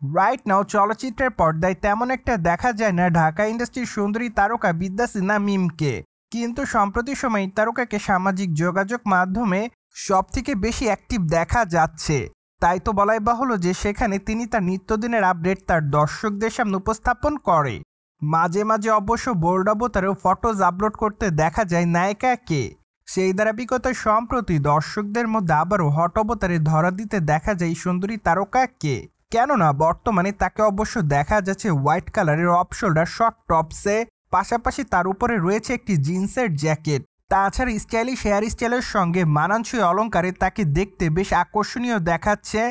Right now চলচ্চিত্রের পর্দায় তেমন একটা দেখা যায় না ঢাকা ইন্ডাস্ট্রির সুন্দরী তারকা বিদ্যা সিনহা মিমকে। কিন্তু সম্প্রতি সময় এই তারকাকে সামাজিক যোগাযোগ মাধ্যমে সবথেকে বেশি অ্যাক্টিভ দেখা যাচ্ছে। তাই তো বলাই বাহুল্য যে সেখানে তিনি তার নিত্যদিনের আপডেট তার দর্শকদের সামনে উপস্থাপন করে। মাঝে মাঝে অবশ্য বোল্ড অবতারেও ফটোজ আপলোড করতে দেখা যায় নায়িকাকে। সেই ধারাবাহিকতায় সম্প্রতি দর্শকদের মধ্যে আবারও হট অবতারে ধরা দিতে দেখা যায় সুন্দরী তারকাকে। কেননা বর্তমানে তাকে অবশ্য দেখা যাচ্ছে হোয়াইট কালারের অফ শোল্ডার শর্ট টপসে, পাশাপাশি তার উপরে রয়েছে একটি জিন্সের জ্যাকেট। তাছাড়া স্টাইলিশ হেয়ার স্টাইলের সঙ্গে মানানসই অলঙ্কারে তাকে দেখতে বেশ আকর্ষণীয় দেখাচ্ছে,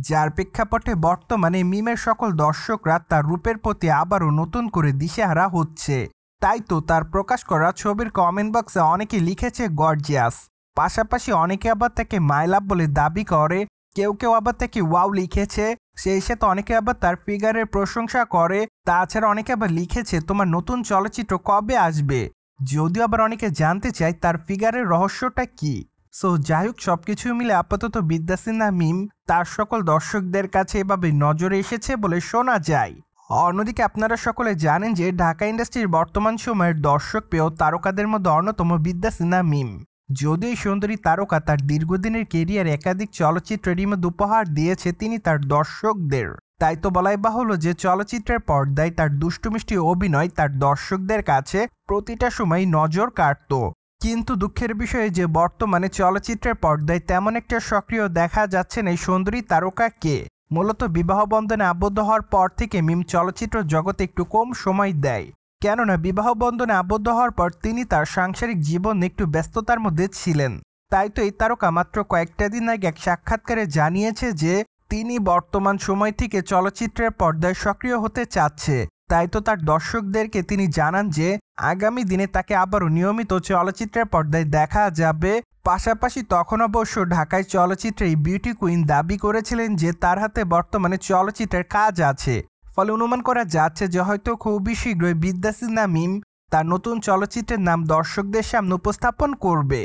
যার প্রেক্ষাপটে বর্তমানে মিমের সকল দর্শকরা তার রূপের প্রতি আবারও নতুন করে দিশেহারা হচ্ছে। তাই তো তার প্রকাশ করা ছবির কমেন্ট বক্সে অনেকে লিখেছে গর্জিয়াস, পাশাপাশি অনেকে আবার তাকে মাই লাভ বলে দাবি করে, কেউ কেউ আবার তাকে ওয়াও লিখেছে, সেই সাথে অনেকে আবার তার ফিগারের প্রশংসা করে। তাছাড়া অনেকে আবার লিখেছে তোমার নতুন চলচ্চিত্র কবে আসবে, যদিও আবার অনেকে জানতে চায় তার ফিগারের রহস্যটা কি। সো যাই হোক, সবকিছু মিলে আপাতত বিদ্যা সিনহা মিম তার সকল দর্শকদের কাছে এভাবে নজরে এসেছে বলে শোনা যায়। অন্যদিকে আপনারা সকলে জানেন যে ঢাকা ইন্ডাস্ট্রির বর্তমান সময়ের দর্শক পেয়েও তারকাদের মধ্যে অন্যতম বিদ্যা সিনহা মিম। যদিও এই সুন্দরী তারকা তার দীর্ঘদিনের কেরিয়ার একাধিক চলচ্চিত্রের মধ্যে উপহার দিয়েছে তিনি তার দর্শকদের। তাই তো বলাই বাহুল্য যে চলচ্চিত্রের পর্দায় তার দুষ্টুমিষ্টি অভিনয় তার দর্শকদের কাছে প্রতিটা সময় নজর কাড়ত। কিন্তু দুঃখের বিষয় যে বর্তমানে চলচ্চিত্রের পর্দায় তেমন একটা সক্রিয় দেখা যাচ্ছে না এই সুন্দরী তারকাকে। মূলত বিবাহ বন্ধনে আবদ্ধ হওয়ার পর থেকে মিম চলচ্চিত্র জগতে একটু কম সময় দেয়। কেননা বিবাহ বন্ধনে আবদ্ধ হওয়ার পর তিনি তার সাংসারিক জীবন একটু ব্যস্ততার মধ্যে ছিলেন। তাই তো এই তারকা মাত্র কয়েকটা দিন আগে এক সাক্ষাৎকারে জানিয়েছে যে তিনি বর্তমান সময় থেকে চলচ্চিত্রের পর্দায় সক্রিয় হতে চাচ্ছে। তাই তো তার দর্শকদেরকে তিনি জানান যে আগামী দিনে তাকে আবারও নিয়মিত চলচ্চিত্রের পর্দায় দেখা যাবে। পাশাপাশি তখন অবশ্য ঢাকায় চলচ্চিত্রে বিউটি কুইন দাবি করেছিলেন যে তার হাতে বর্তমানে চলচ্চিত্রের কাজ আছে। ফলে অনুমান করা যাচ্ছে যে হয়তো খুবই শীঘ্রই বিদ্যা সিনহা মিম তার নতুন চলচ্চিত্রের নাম দর্শকদের সামনে উপস্থাপন করবে।